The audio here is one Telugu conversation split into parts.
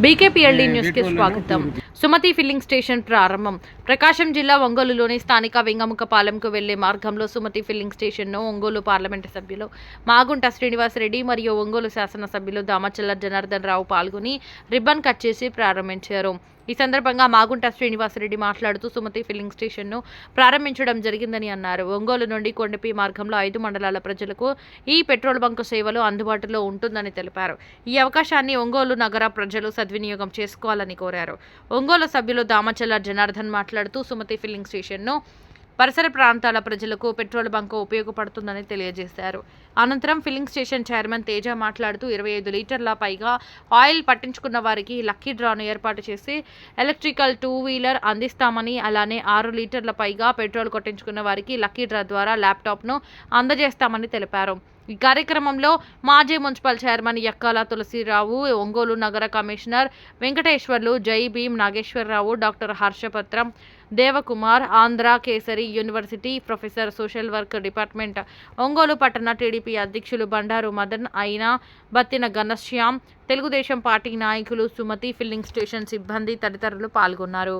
బీకేపీఎల్డీ న్యూస్ కి స్వాగతం. సుమతి ఫిల్లింగ్ స్టేషన్ ప్రారంభం. ప్రకాశం జిల్లా ఒంగోలులోని స్థానిక వెంగముకపాలెంకు వెళ్లే మార్గంలో సుమతి ఫిల్లింగ్ స్టేషన్ను ఒంగోలు పార్లమెంటు సభ్యులు మాగుంట శ్రీనివాసరెడ్డి మరియు ఒంగోలు శాసనసభ్యులు దామచల్ల జనార్దన్ రావు పాల్గొని రిబ్బన్ కట్ చేసి ప్రారంభించారు. ఈ సందర్భంగా మాగుంట శ్రీనివాసరెడ్డి మాట్లాడుతూ సుమతి ఫిల్లింగ్ స్టేషన్ను ప్రారంభించడం జరిగిందని అన్నారు. ఒంగోలు నుండి కొండపి మార్గంలో 5 మండలాల ప్రజలకు ఈ పెట్రోల్ బంకు సేవలు అందుబాటులో ఉంటుందని తెలిపారు. ఈ అవకాశాన్ని ఒంగోలు నగర ప్రజలు సద్వినియోగం చేసుకోవాలని కోరారు. ఒంగోలు సభ్యులు దామచల్ల జనార్దన్ మాట్లాడుతూ సుమతి ఫిల్లింగ్ స్టేషన్ను పరిసర ప్రాంతాల ప్రజలకు పెట్రోల్ బంకు ఉపయోగపడుతుందని తెలియజేశారు. అనంతరం ఫిల్లింగ్ స్టేషన్ చైర్మన్ తేజ మాట్లాడుతూ 25 లీటర్ల పైగా ఆయిల్ పట్టించుకున్న వారికి లక్కీ డ్రాను ఏర్పాటు చేసి ఎలక్ట్రికల్ 2 వీలర్ అందిస్తామని, అలానే 6 లీటర్ల పైగా పెట్రోల్ కొట్టించుకున్న వారికి లక్కీ డ్రా ద్వారా ల్యాప్టాప్ను అందజేస్తామని తెలిపారు. ఈ కార్యక్రమంలో మాజీ మున్సిపల్ చైర్మన్ యక్కాల తులసిరావు, ఒంగోలు నగర commissioner Venkateswarlu, Jai Bheem Nageswararao, doctor Harshapatram, Devakumar, Andhra Kesari university professor, social work department, Ongole పట్టణ టీడీపీ అధ్యక్షులు బండారు మదన్, అయినా బత్తిన ఘనశ్యామ్, తెలుగుదేశం పార్టీ నాయకులు, సుమతి ఫిల్లింగ్ స్టేషన్ సిబ్బంది తదితరులు పాల్గొన్నారు.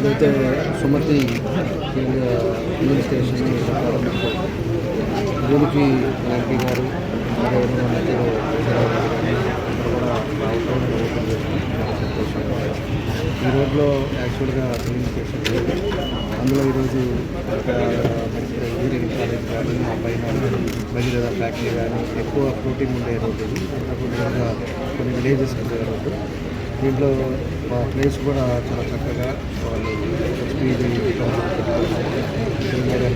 అయితే సుమతి ఫిల్లింగ్ స్టేషన్ దీనికి ఎంపీ గారు ఈ రోడ్లో యాక్చువల్గా ఫిల్లింగ్ స్టేషన్ లేదు. అందులో ఈరోజు ఇంజనీరింగ్ కాలేజ్ కానీ ఆ పైన భగీరథ ఫ్యాక్టరీ కానీ ఎక్కువ ఫ్లోటింగ్ ఉండే రోడ్డు ఇది. అంతకుముందుగా కొన్ని విలేజెస్ ఉండే రోడ్డు. దీంట్లో ప్లేస్ కూడా చాలా చక్కగా వాళ్ళు స్పీడ్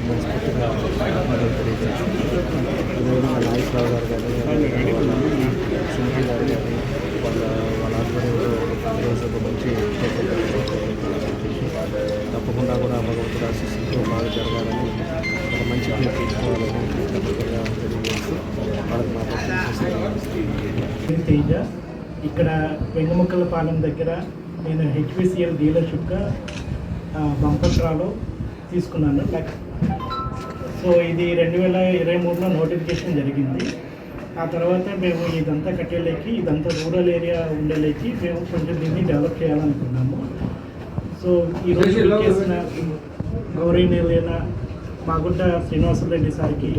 మనస్ఫూర్తిగా తెలియజేస్తారు. అదేవిధంగా నాగేశ్వరరావు గారు కానీ సుమతి గారు కానీ వాళ్ళ ఆధ్వర్యంలో ఈరోజు ఒక మంచి తప్పకుండా కూడా భగవంతుడు ఆశీస్సులతో బాగా జరగాలని, ఒక మంచి పేరు తీసుకోవాలని తప్పకుండా తెలియజేస్తూ వాళ్ళకి తేజ. ఇక్కడ వెంగముక్కలపాలెం దగ్గర నేను హెచ్పిసిఎల్ డీలర్షిప్గా బంపర్ డ్రాలో తీసుకున్నాను. సో ఇది 2023లో నోటిఫికేషన్ జరిగింది. ఆ తర్వాత మేము ఇదంతా కట్టేలేకి, ఇదంతా రూరల్ ఏరియా ఉండేలేకి మేము కొంచెం దీన్ని డెవలప్ చేయాలనుకున్నాము. సో ఈరోజు చేసిన గౌరవనీయులైన మాగుంట శ్రీనివాసరెడ్డి సార్కి,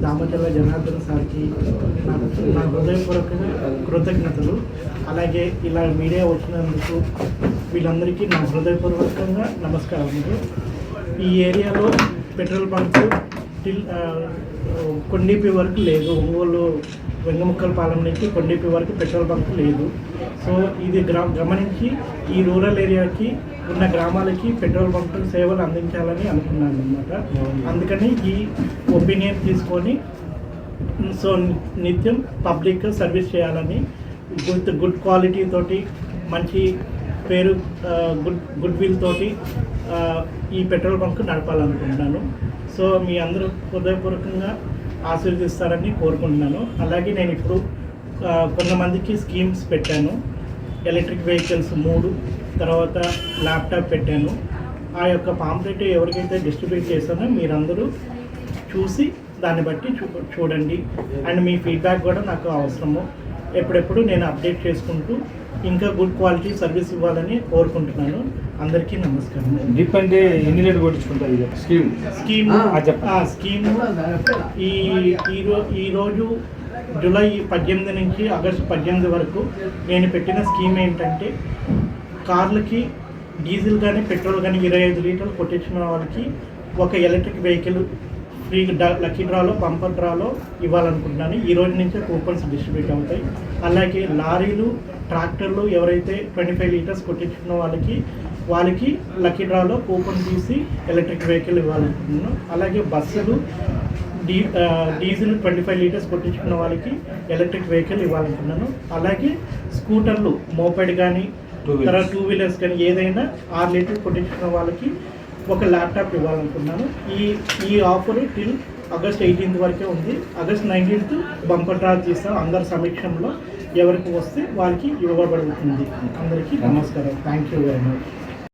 దామచల్ల జనార్దన్ సార్కి నా హృదయపూర్వక కృతజ్ఞతలు. అలాగే ఇలా మీడియా వచ్చినందుకు వీళ్ళందరికీ నా హృదయపూర్వకంగా నమస్కారములు. ఈ ఏరియాలో పెట్రోల్ బంక్స్ కొండీపి వరకు లేదు. ఒంగోలు వెంగముక్కలపాలెం నుంచి కొండీపి వరకు పెట్రోల్ బంక్ లేదు. సో ఇది గమనించి ఈ రూరల్ ఏరియాకి ఉన్న గ్రామాలకి పెట్రోల్ బంక్ సేవలు అందించాలని అనుకున్నాను అనమాట. అందుకని ఈ ఒపీనియన్ తీసుకొని సో నిత్యం పబ్లిక్ సర్వీస్ చేయాలని గుడ్ క్వాలిటీ తోటి మంచి పేరు గుడ్ విల్ తోటి ఈ పెట్రోల్ బంక్ నడపాలనుకుంటున్నాను. సో మీ అందరూ హృదయపూర్వకంగా ఆశీర్వదిస్తారని కోరుకుంటున్నాను. అలాగే నేను ఇప్పుడు కొంతమందికి స్కీమ్స్ పెట్టాను. ఎలక్ట్రిక్ వెహికల్స్ 3, తర్వాత ల్యాప్టాప్ పెట్టాను. ఆ యొక్క పాంప్లెట్ ఎవరికైతే డిస్ట్రిబ్యూట్ చేశానో మీరందరూ చూసి దాన్ని బట్టి చూడండి. అండ్ మీ ఫీడ్బ్యాక్ కూడా నాకు అవసరము. ఎప్పుడెప్పుడు నేను అప్డేట్ చేసుకుంటూ ఇంకా గుడ్ క్వాలిటీ సర్వీస్ ఇవ్వాలని కోరుకుంటున్నాను. అందరికీ నమస్కారం. డ్రిప్ అంటే ఎన్ని లీటర్ కొట్టించుకుంటారు ఇది స్కీమ్? స్కీమ్ ఈరోజు జూలై 18 నుంచి ఆగస్టు 18 వరకు నేను పెట్టిన స్కీమ్ ఏంటంటే కార్లకి డీజిల్ కానీ పెట్రోల్ కానీ 25 లీటర్లు కొట్టించిన వాళ్ళకి ఒక ఎలక్ట్రిక్ వెహికల్ ఫ్రీ లక్కీ డ్రాలో బంపర్ డ్రాలో ఇవ్వాలనుకుంటున్నాను. ఈ రోజు నుంచే కూపన్స్ డిస్ట్రిబ్యూట్ అవుతాయి. అలాగే లారీలు ట్రాక్టర్లు ఎవరైతే 25 లీటర్స్ కొట్టించుకున్న వాళ్ళకి లక్కీ డ్రాలో కూపన్ తీసి ఎలక్ట్రిక్ వెహికల్ ఇవ్వాలనుకుంటున్నాను. అలాగే బస్సులు డీజిల్ 25 లీటర్స్ కొట్టించుకున్న వాళ్ళకి ఎలక్ట్రిక్ వెహికల్ ఇవ్వాలనుకున్నాను. అలాగే స్కూటర్లు మోపెడ్ కానీ తర్వాత 2 వీలర్స్ కానీ ఏదైనా 6 లీటర్స్ కొట్టించుకున్న వాళ్ళకి ఒక ల్యాప్టాప్ ఇవ్వాలనుకున్నాను. ఈ ఆఫర్ టిల్ ఆగస్ట్ 18 వరకే ఉంది. ఆగస్ట్ 19 బంపర్ డ్రా తీస్తాం. అందరి సమీక్షంలో ఎవరికి వస్తే వాళ్ళకి ఇవ్వబడుతుంది. అందరికీ నమస్కారం. Thank you very much.